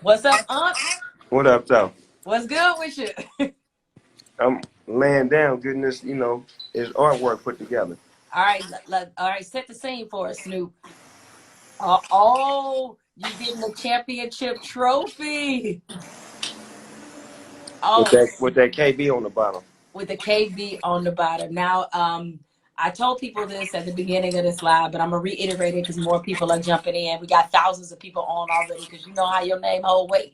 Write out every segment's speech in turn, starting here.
What's up, Unc? What up, though? What's good with you? I'm laying down, getting this, his artwork put together. All right, all right. Set the scene for us, Snoop. Oh, you getting the championship trophy? With Oh, that KB on the bottom. with the KB on the bottom. Now, I told people this at the beginning of this live, but I'm gonna reiterate it because more people are jumping in. We got thousands of people on already because you know how your name hold weight.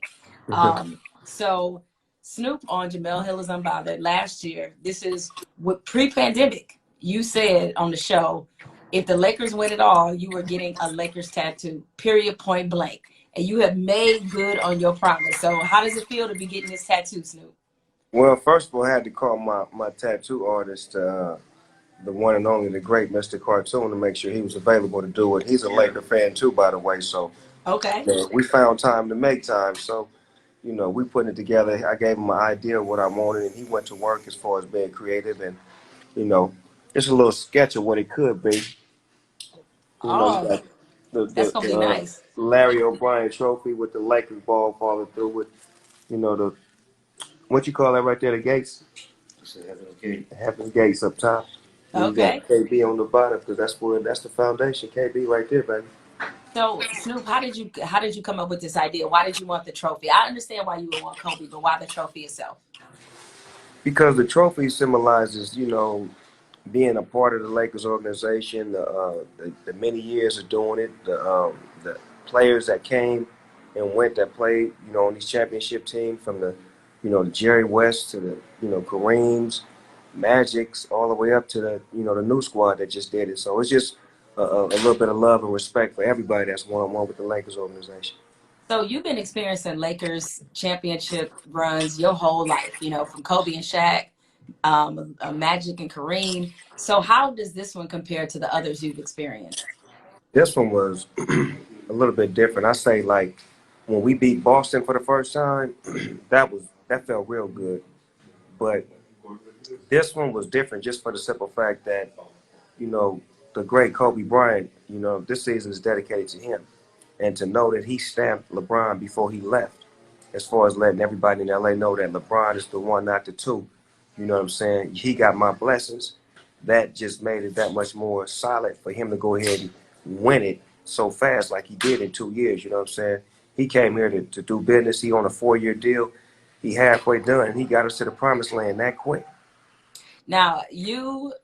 So Snoop on Jemele Hill is Unbothered last year. This is what pre-pandemic. You said on the show, if the Lakers win it all, you were getting a Lakers tattoo. Period. Point blank. And you have made good on your promise. So how does it feel to be getting this tattoo, Snoop? Well, first of all, I had to call my tattoo artist, the one and only, the great Mr. Cartoon, to make sure he was available to do it. He's a Laker fan too, by the way. So Okay. we found time to make time. So we put it together. I gave him an idea of what I wanted, and he went to work as far as being creative and you know, just a little sketch of what it could be. You Oh, got the that's the, gonna be the nice. Larry O'Brien Trophy with the Lakers ball falling through with the what you call that right there, the gates, Heaven's Gates up top. And you got Okay. KB on the bottom because that's the foundation. KB right there, baby. So Snoop, how did you come up with this idea? Why did you want the trophy? I understand why you would want Kobe, but why the trophy itself? Because the trophy symbolizes, being a part of the Lakers organization, the many years of doing it, the players that came and went that played, on these championship teams from the Jerry West to the, Kareem's, Magic's, all the way up to the new squad that just did it. So it's just a little bit of love and respect for everybody that's one-on-one with the Lakers organization. So you've been experiencing Lakers championship runs your whole life, from Kobe and Shaq, Magic and Kareem. So how does this one compare to the others you've experienced? This one was a little bit different. I say like when we beat Boston for the first time, that felt real good. But this one was different just for the simple fact that, you know, the great Kobe Bryant, this season is dedicated to him. And to know that he stamped LeBron before he left, as far as letting everybody in LA know that LeBron is the one, not the two. You know what I'm saying? He got my blessings. That just made it that much more solid for him to go ahead and win it so fast like he did in 2 years. You know what I'm saying? He came here to do business. He on a 4-year deal. He halfway done, and he got us to the promised land that quick. Now, you,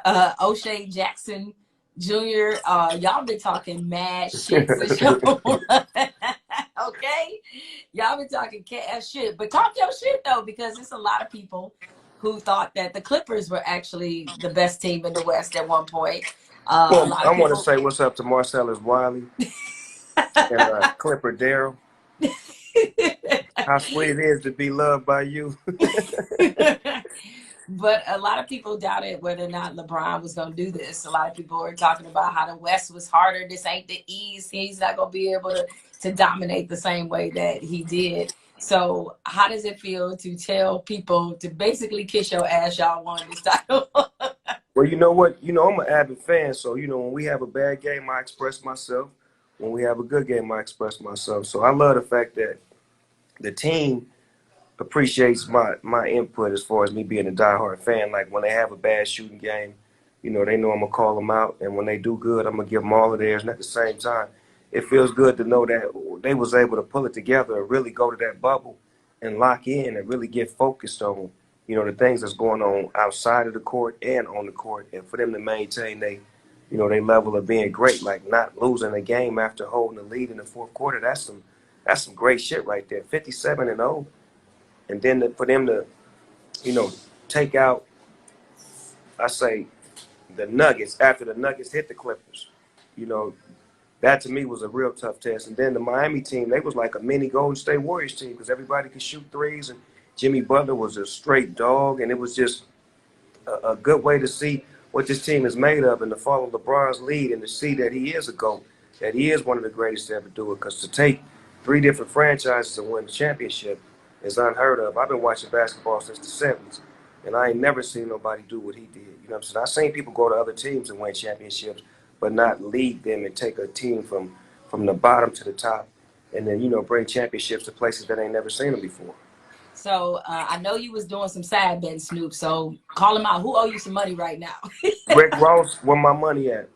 O'Shea Jackson Jr., y'all been talking mad shit since y'all won. Okay? Y'all been talking cash shit. But talk your shit, though, because it's a lot of people who thought that the Clippers were actually the best team in the West at one point. A Well, lot of I want to people. say what's up to Marcellus Wiley and Clipper Darrell. How sweet it is to be loved by you. But a lot of people doubted whether or not LeBron was going to do this. A lot of people were talking about how the West was harder. This ain't the East. He's not going to be able to dominate the same way that he did. So, how does it feel to tell people to basically kiss your ass? Y'all won this title. Well, you know what? I'm an avid fan, so when we have a bad game, I express myself. When we have a good game, I express myself. So I love the fact that the team appreciates my input as far as me being a diehard fan. Like when they have a bad shooting game, they know I'm gonna call them out, and when they do good, I'm gonna give them all of theirs. And at the same time, it feels good to know that they was able to pull it together and really go to that bubble and lock in and really get focused on the things that's going on outside of the court and on the court, and for them to maintain they level of being great, like not losing a game after holding the lead in the fourth quarter. That's some great shit right there. 57-0, and then for them to you know take out, I say, the Nuggets after the Nuggets hit the Clippers. You know, that to me was a real tough test. And then the Miami team, they was like a mini Golden State Warriors team because everybody could shoot threes, and Jimmy Butler was a straight dog, and it was just a good way to see what this team is made of and to follow LeBron's lead and to see that he is a GOAT, that he is one of the greatest to ever do it. Because to take three different franchises and win the championship is unheard of. I've been watching basketball since the 70s, and I ain't never seen nobody do what he did. You know what I'm saying? I've seen people go to other teams and win championships, but not lead them and take a team from the bottom to the top and then bring championships to places that ain't never seen them before. So I know you was doing some side betting, Snoop. So call him out. Who owe you some money right now? Rick Ross, where my money at?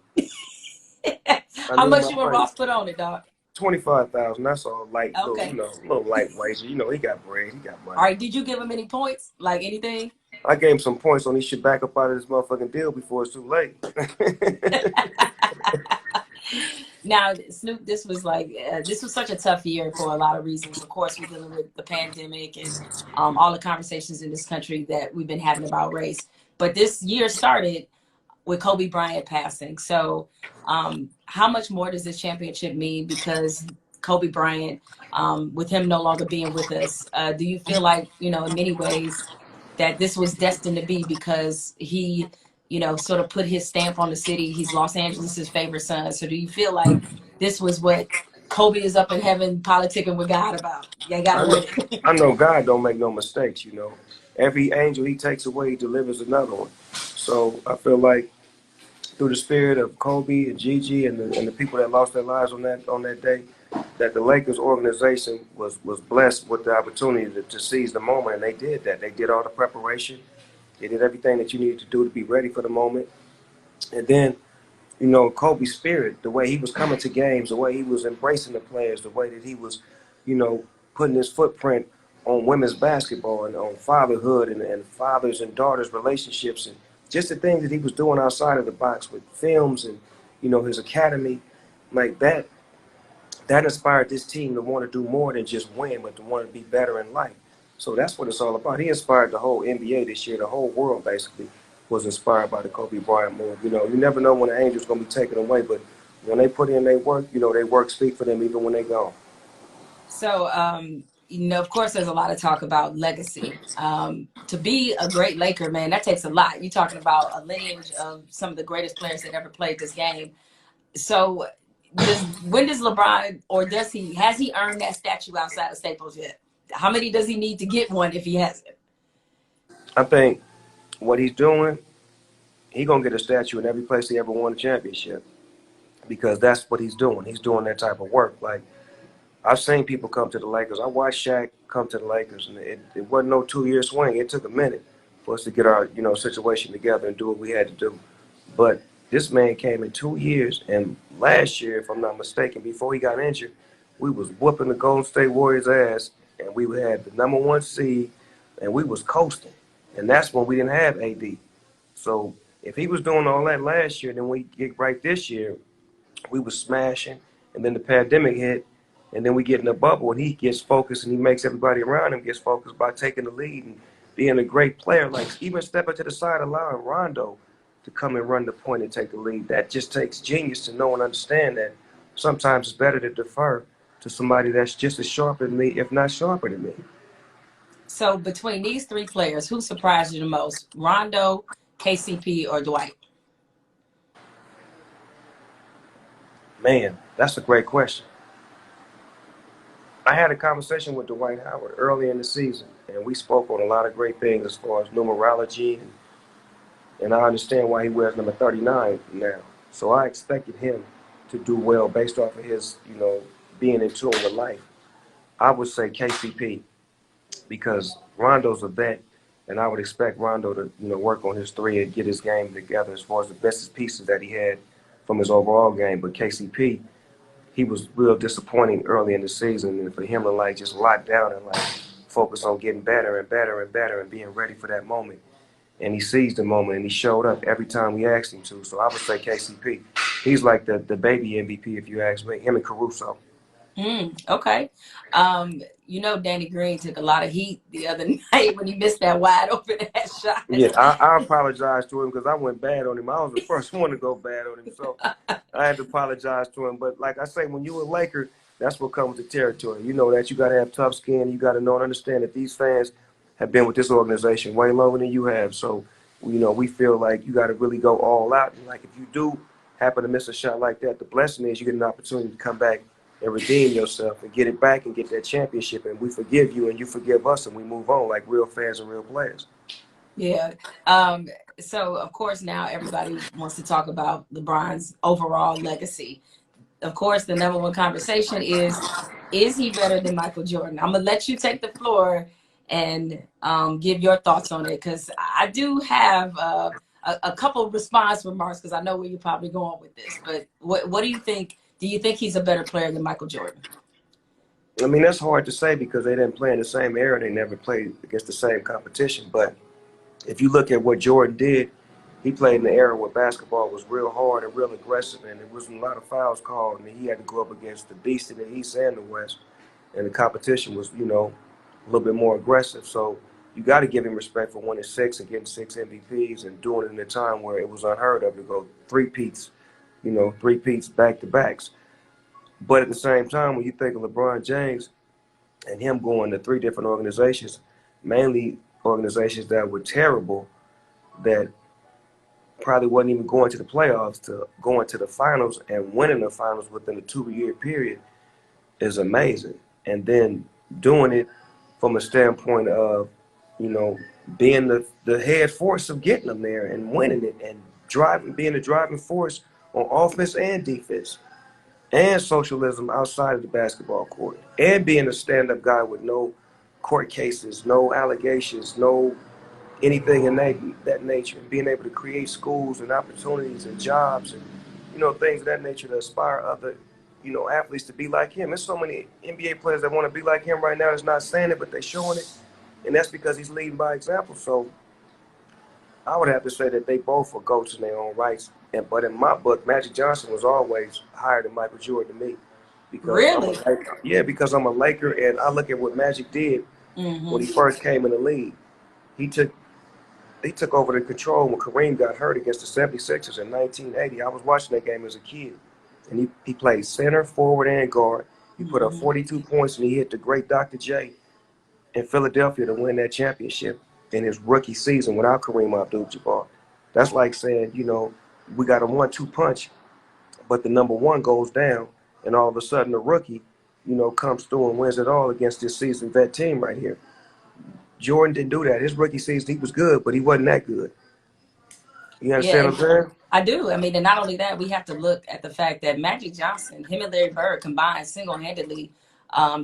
I How need much my you and money. Ross put on it, dog? 25,000. That's all light, little, Okay. little light wager. He got bread. He got All money. right. Did you give him any points? Like anything? I gave him some points on he should back up out of this motherfucking deal before it's too late. Now, Snoop, this was such a tough year for a lot of reasons. Of course, we're dealing with the pandemic and all the conversations in this country that we've been having about race. But this year started with Kobe Bryant passing. So, how much more does this championship mean? Because Kobe Bryant, with him no longer being with us, do you feel like, in many ways that this was destined to be because he, sort of put his stamp on the city? He's Los Angeles' favorite son. So, do you feel like this was what Kobe is up in heaven politicking with God about? They got to I know, win it. I know God don't make no mistakes. Every angel he takes away, he delivers another one. So I feel like through the spirit of Kobe and Gigi and the people that lost their lives on that day, that the Lakers organization was blessed with the opportunity to seize the moment, and they did that. They did all the preparation. They did everything that you needed to do to be ready for the moment. And then, Kobe's spirit, the way he was coming to games, the way he was embracing the players, the way that he was, putting his footprint on women's basketball and on fatherhood and fathers and daughters relationships, and just the things that he was doing outside of the box with films and, his academy, like that inspired this team to want to do more than just win, but to want to be better in life. So that's what it's all about. He inspired the whole NBA this year. The whole world basically was inspired by the Kobe Bryant move. You never know when the Angels going to be taken away, but when they put in their work, their work speak for them even when they gone. So, of course, there's a lot of talk about legacy. To be a great Laker, man, that takes a lot. You're talking about a lineage of some of the greatest players that ever played this game. So, when does LeBron, or has he earned that statue outside of Staples yet? How many does he need to get one if he hasn't? I think what he's doing, he going to get a statue in every place he ever won a championship because that's what he's doing. He's doing that type of work. Like, I've seen people come to the Lakers. I watched Shaq come to the Lakers, and it wasn't no 2-year swing. It took a minute for us to get our situation together and do what we had to do. But this man came in 2 years, and last year, if I'm not mistaken, before he got injured, we was whooping the Golden State Warriors' ass, and we had the #1 seed, and we was coasting. And that's when we didn't have AD. So if he was doing all that last year, then we get right this year, we was smashing, and then the pandemic hit, and then we get in a bubble, and he gets focused, and he makes everybody around him gets focused by taking the lead and being a great player, like even stepping to the side, allowing Rondo to come and run the point and take the lead. That just takes genius to know and understand that sometimes it's better to defer to somebody that's just as sharp as me, if not sharper than me. So, between these three players, who surprised you the most? Rondo, KCP, or Dwight? Man, that's a great question. I had a conversation with Dwight Howard early in the season, and we spoke on a lot of great things as far as numerology, and I understand why he wears number 39 now. So I expected him to do well based off of his, being in tune with life. I would say KCP because Rondo's a vet, and I would expect Rondo to, work on his three and get his game together as far as the best pieces that he had from his overall game. But KCP, he was real disappointing early in the season, and for him to like just lock down and like focus on getting better and better and better and being ready for that moment. And he seized the moment and he showed up every time we asked him to. So I would say KCP. He's like the baby MVP if you ask me. Him and Caruso. Okay. Danny Green took a lot of heat the other night when he missed that wide open ass shot. Yeah, I apologize to him because I went bad on him. I was the first one to go bad on him, so I had to apologize to him. But like I say, when you're a Laker, that's what comes with the territory. You know that you got to have tough skin. You got to know and understand that these fans have been with this organization way longer than you have. So, we feel like you got to really go all out. And like if you do happen to miss a shot like that, the blessing is you get an opportunity to come back and redeem yourself and get it back and get that championship. And we forgive you and you forgive us and we move on like real fans and real players. Yeah. So of course now everybody wants to talk about LeBron's overall legacy. Of course, the #1 conversation is Is he better than Michael Jordan? I'm gonna let you take the floor and give your thoughts on it, because I do have a couple of response remarks, because I know where you're probably going with this. But what do you think? Do you think he's a better player than Michael Jordan? I mean, that's hard to say because they didn't play in the same era. They never played against the same competition. But if you look at what Jordan did, he played in the era where basketball was real hard and real aggressive, and there wasn't a lot of fouls called, and he had to go up against the beast in the East and the West, and the competition was, a little bit more aggressive. So you got to give him respect for winning six and getting six MVPs and doing it in a time where it was unheard of to go three-peats back to backs. But at the same time, when you think of LeBron James and him going to three different organizations, mainly organizations that were terrible, that probably wasn't even going to the playoffs, to going to the finals and winning the finals within a 2-year period is amazing. And then doing it from a standpoint of, you know, being the head force of getting them there and winning it and being the driving force on offense and defense and socialism outside of the basketball court and being a stand-up guy with no court cases, no allegations, no anything in that nature, and being able to create schools and opportunities and jobs and things of that nature to aspire other athletes to be like him. There's so many NBA players that want to be like him right now that's not saying it, but they're showing it, and that's because he's leading by example. So I would have to say that they both are goats in their own rights. But in my book, Magic Johnson was always higher than Michael Jordan to me, because Really? because I'm a Laker, and I look at what Magic did when he first came in the league. He took over the control when Kareem got hurt against the 76ers in 1980. I was watching that game as a kid, and he played center, forward, and guard. He put up 42 points, and he hit the great Dr. J in Philadelphia to win that championship in his rookie season without Kareem Abdul-Jabbar. That's like saying, we got a 1-2 punch, but the number one goes down, and all of a sudden the rookie, comes through and wins it all against this seasoned vet team right here. Jordan didn't do that. His rookie season, he was good, but he wasn't that good. You Yeah, understand what I'm saying? I do. I mean, and not only that, we have to look at the fact that Magic Johnson, him and Larry Bird combined single-handedly,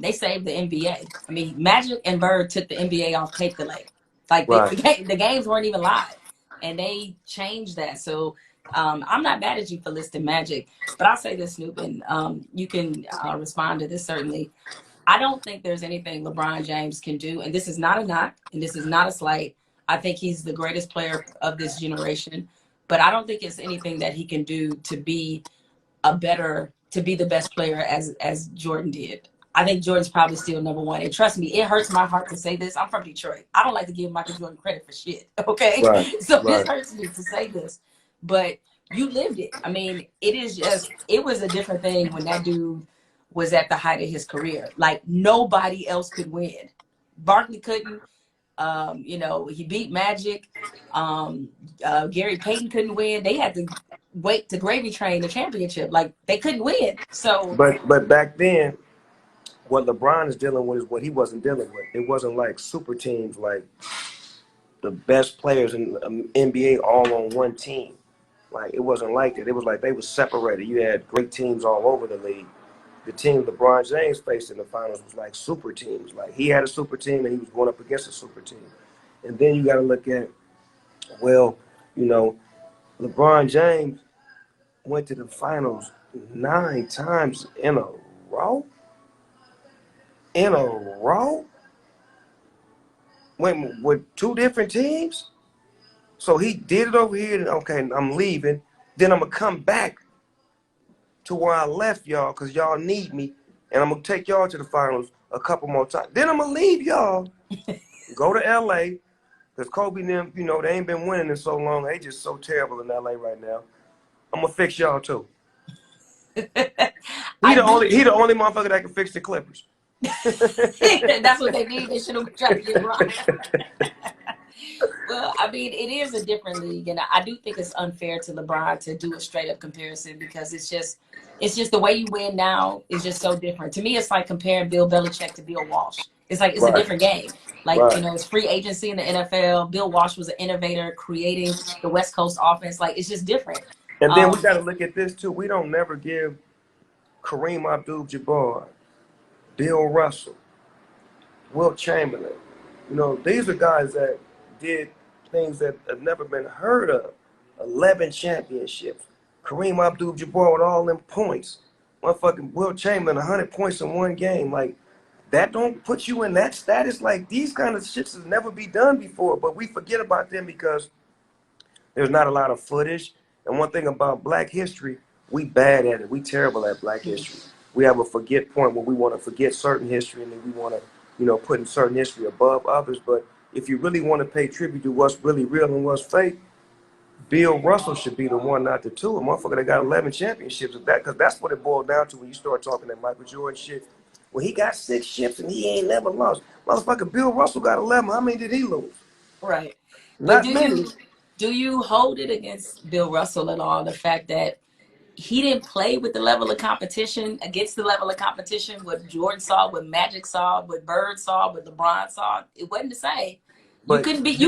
they saved the NBA. I mean, Magic and Bird took the NBA off tape delay. Like Right. the games weren't even live, and they changed that. So I'm not mad at you for listing Magic, but I'll say this, Snoop, and you can respond to this certainly. I don't think there's anything LeBron James can do, and this is not a knock, and this is not a slight. I think he's the greatest player of this generation, but I don't think it's anything that he can do to be the best player as Jordan did. I think Jordan's probably still number one. And trust me, it hurts my heart to say this. I'm from Detroit. I don't like to give Michael Jordan credit for shit. Okay. Right. So Right. it hurts me to say this. But you lived it. I mean, it was a different thing when that dude was at the height of his career. Like nobody else could win. Barkley couldn't. He beat Magic. Gary Payton couldn't win. They had to wait to gravy train the championship. Like they couldn't win. So But back then, what LeBron is dealing with is what he wasn't dealing with. It wasn't like super teams, like the best players in the NBA all on one team. Like it wasn't like that. It was like they were separated. You had great teams all over the league. The team LeBron James faced in the finals was like super teams. Like he had a super team and he was going up against a super team. And then you got to look at, well, you know, LeBron James went to the finals 9 times in a row. In a row? Went with 2 different teams? So he did it over here, and okay, I'm leaving. Then I'm going to come back to where I left y'all because y'all need me, and I'm going to take y'all to the finals a couple more times. Then I'm going to leave y'all, go to L.A., because Kobe and them, they ain't been winning in so long. They just so terrible in L.A. right now. I'm going to fix y'all, too. He the only motherfucker that can fix the Clippers. That's what they need. They should have tried to get Bron. Well, I mean, it is a different league, and I do think it's unfair to LeBron to do a straight up comparison because it's just the way you win now is just so different. To me, it's like comparing Bill Belichick to Bill Walsh. It's like it's a different game. Like, it's free agency in the NFL. Bill Walsh was an innovator creating the West Coast offense. Like, it's just different. And then we got to look at this, too. We don't never give Kareem Abdul-Jabbar Bill Russell, Wilt Chamberlain. You know, these are guys that did things that have never been heard of. 11 championships. Kareem Abdul-Jabbar with all them points. Motherfucking Wilt Chamberlain, 100 points in one game. Like, that don't put you in that status. Like, these kind of shits has never be done before, but we forget about them because there's not a lot of footage. And one thing about Black history, we bad at it. We terrible at Black history. We have a forget point where we want to forget certain history and then we want to, you know, put in certain history above others. But if you really want to pay tribute to what's really real and what's fake, Bill Russell should be the one, not the two. A motherfucker that got 11 championships of that, because that's what it boiled down to when you start talking that Michael Jordan shit. Well, he got 6 ships and he ain't never lost. Motherfucker, Bill Russell got 11. How many did he lose? Right. But Not many. do you hold it against Bill Russell at all, the fact that he didn't play with the level of competition, against the level of competition, what Jordan saw, what Magic saw, what Bird saw, what LeBron saw? It wasn't the same. You But couldn't be,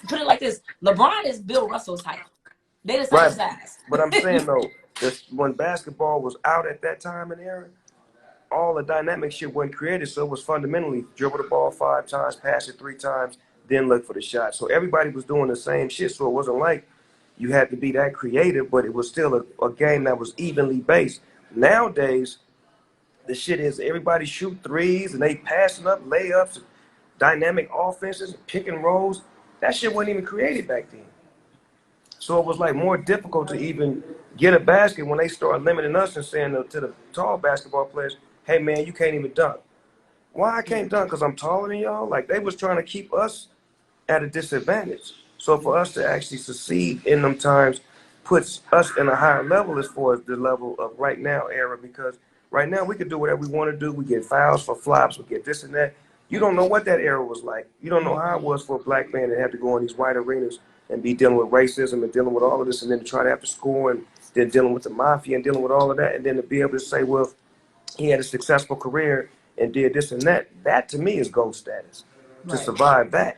put it like this. LeBron is Bill Russell's height. They're the same right, size. but I'm saying though, this, when basketball was out at that time and era, all the dynamic shit wasn't created. So it was fundamentally dribble the ball 5 times, pass it 3 times, then look for the shot. So everybody was doing the same shit. So it wasn't like you had to be that creative, but it was still a game that was evenly based. Nowadays, the shit is everybody shoot threes and they passing up layups, dynamic offenses, pick and rolls. That shit wasn't even created back then. So it was like more difficult to even get a basket when they start limiting us and saying to the tall basketball players, hey man, you can't even dunk. Why I can't dunk? Because I'm taller than y'all? Like they was trying to keep us at a disadvantage. So for us to actually succeed in them times puts us in a higher level as far as the level of right now era, because right now we can do whatever we want to do. We get fouls for flops, we get this and that. You don't know what that era was like. You don't know how it was for a black man to have to go in these white arenas and be dealing with racism and dealing with all of this, and then to try to have to score, and then dealing with the mafia and dealing with all of that, and then to be able to say, well, he had a successful career and did this and that. That to me is gold status. To Right. survive that.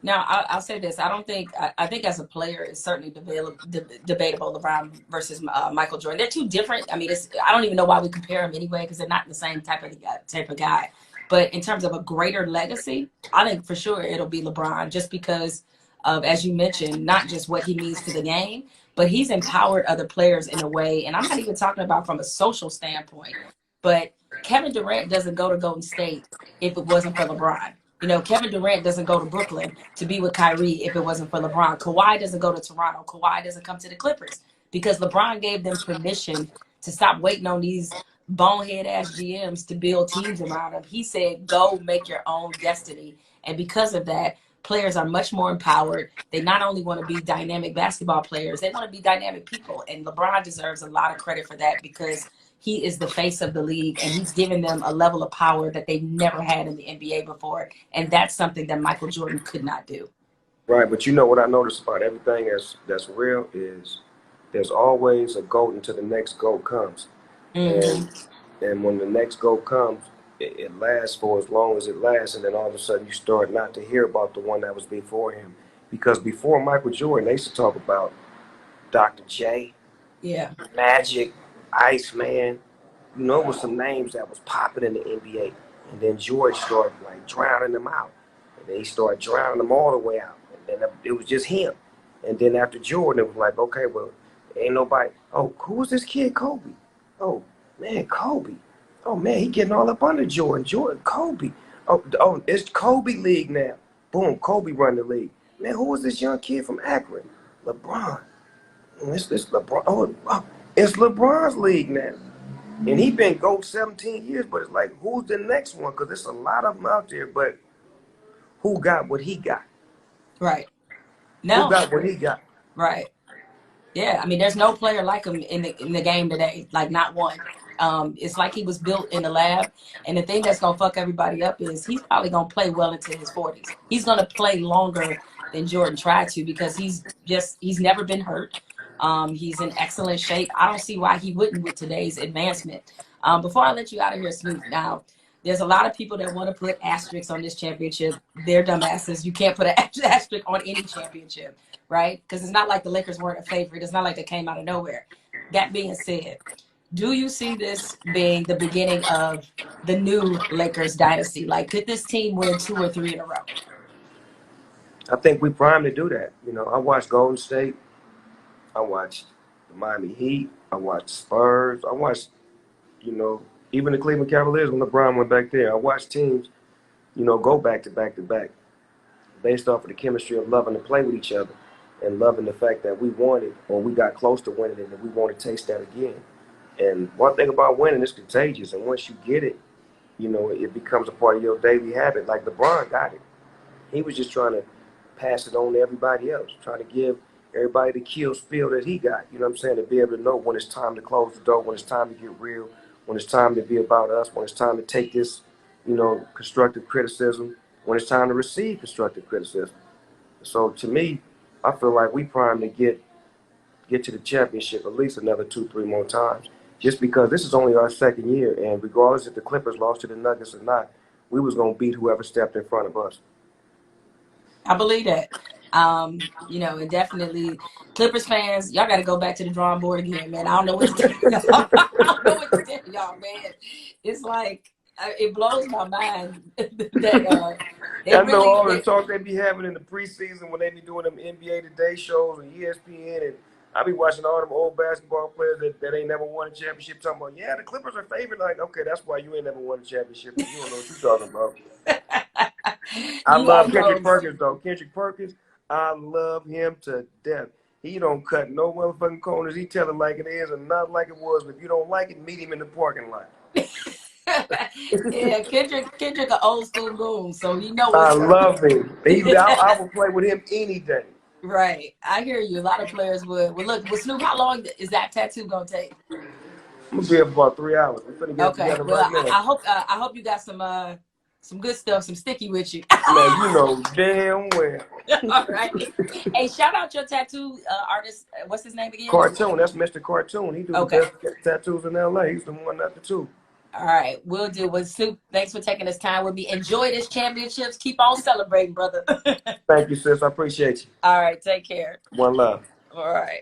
Now, I'll say this. I think as a player, it's certainly debatable LeBron versus Michael Jordan. They're two different. I mean, I don't even know why we compare them anyway, because they're not the same type of guy. But in terms of a greater legacy, I think for sure it'll be LeBron, just because of, as you mentioned, not just what he means to the game, but he's empowered other players in a way. And I'm not even talking about from a social standpoint, but Kevin Durant doesn't go to Golden State if it wasn't for LeBron. You know, Kevin Durant doesn't go to Brooklyn to be with Kyrie if it wasn't for LeBron. Kawhi doesn't go to Toronto. Kawhi doesn't come to the Clippers because LeBron gave them permission to stop waiting on these bonehead ass GMs to build teams around him. He said, go make your own destiny. And because of that, players are much more empowered. They not only want to be dynamic basketball players, they want to be dynamic people. And LeBron deserves a lot of credit for that, because he is the face of the league and he's given them a level of power that they've never had in the NBA before. And that's something that Michael Jordan could not do. Right, but you know what I noticed about everything that's real is there's always a GOAT until the next GOAT comes. Mm-hmm. And when the next GOAT comes, it lasts for as long as it lasts, and then all of a sudden you start not to hear about the one that was before him. Because before Michael Jordan, they used to talk about Dr. J, Yeah. Magic, Iceman. You know, it was some names that was popping in the NBA. And then George started like drowning them out. And then he started drowning them all the way out. And then it was just him. And then after Jordan, it was like, okay, well, ain't nobody. Oh, who was this kid, Kobe? Oh, man, Kobe. Oh, man, he getting all up under Jordan. Jordan, Kobe. Oh, it's Kobe League now. Boom, Kobe run the league. Man, who was this young kid from Akron? LeBron. It's LeBron. Oh, it's LeBron's league now. And he been GOAT 17 years, but it's like, who's the next one? Because there's a lot of them out there, but who got what he got? Right. Who No. got what he got? Right. Yeah, I mean, there's no player like him in the game today, like not one. It's like he was built in the lab. And the thing that's gonna fuck everybody up is he's probably gonna play well into his 40s. He's gonna play longer than Jordan tried to, because he's never been hurt. He's in excellent shape. I don't see why he wouldn't with today's advancement. Before I let you out of here, Snoop, now there's a lot of people that want to put asterisks on this championship. They're dumbasses. You can't put an asterisk on any championship, right? Because it's not like the Lakers weren't a favorite. It's not like they came out of nowhere. That being said, Do you see this being the beginning of the new Lakers dynasty? Like, could this team win 2 or 3 in a row? I think we primed to do that. You know, I watched Golden State. I watched the Miami Heat. I watched Spurs. I watched, you know, even the Cleveland Cavaliers when LeBron went back there. I watched teams, go back to back to back based off of the chemistry of loving to play with each other and loving the fact that we wanted or we got close to winning it and we want to taste that again. And one thing about winning, it's contagious. And once you get it, it becomes a part of your daily habit. Like LeBron got it. He was just trying to pass it on to everybody else, trying to give everybody the kill spiel that he got. You know what I'm saying? To be able to know when it's time to close the door, when it's time to get real, when it's time to be about us, when it's time to take this, constructive criticism, when it's time to receive constructive criticism. So to me, I feel like we primed to get to the championship at least another 2, 3 more times. Just because this is only our second year, and regardless if the Clippers lost to the Nuggets or not, we was gonna beat whoever stepped in front of us. I believe that. And definitely Clippers fans, y'all got to go back to the drawing board again, man. I don't know what to tell y'all. I don't know what to tell y'all, man. It's like it blows my mind that they I know really all the talk they be having in the preseason when they be doing them NBA Today shows and ESPN, and I be watching all them old basketball players that ain't never won a championship talking about, yeah, the Clippers are favored. Like, okay, that's why you ain't never won a championship. You don't know what you're talking about. I you love all Kendrick know. Perkins, though. Kendrick Perkins, I love him to death. He don't cut no motherfucking corners. He tell it like it is and not like it was. But if you don't like it, meet him in the parking lot. Yeah, Kendrick, an old school goon, so you know I what's up. love him. I will play with him any day. Right, I hear you. A lot of players would. Well, look, with Snoop, how long is that tattoo gonna take? I'm gonna be here for about 3 hours. We're gonna get it Okay, together well, right now. I hope you got some good stuff, some sticky with you. Man, you know damn well. All right. Hey, shout out your tattoo artist. What's his name again? Cartoon, that's Mr. Cartoon. He do the Okay. best tattoos in LA. He's the one, not the two. All right, we'll do. Well, Snoop, thanks for taking this time with me. Enjoy this championships. Keep on celebrating, brother. Thank you, sis. I appreciate you. All right, take care. One love. All right.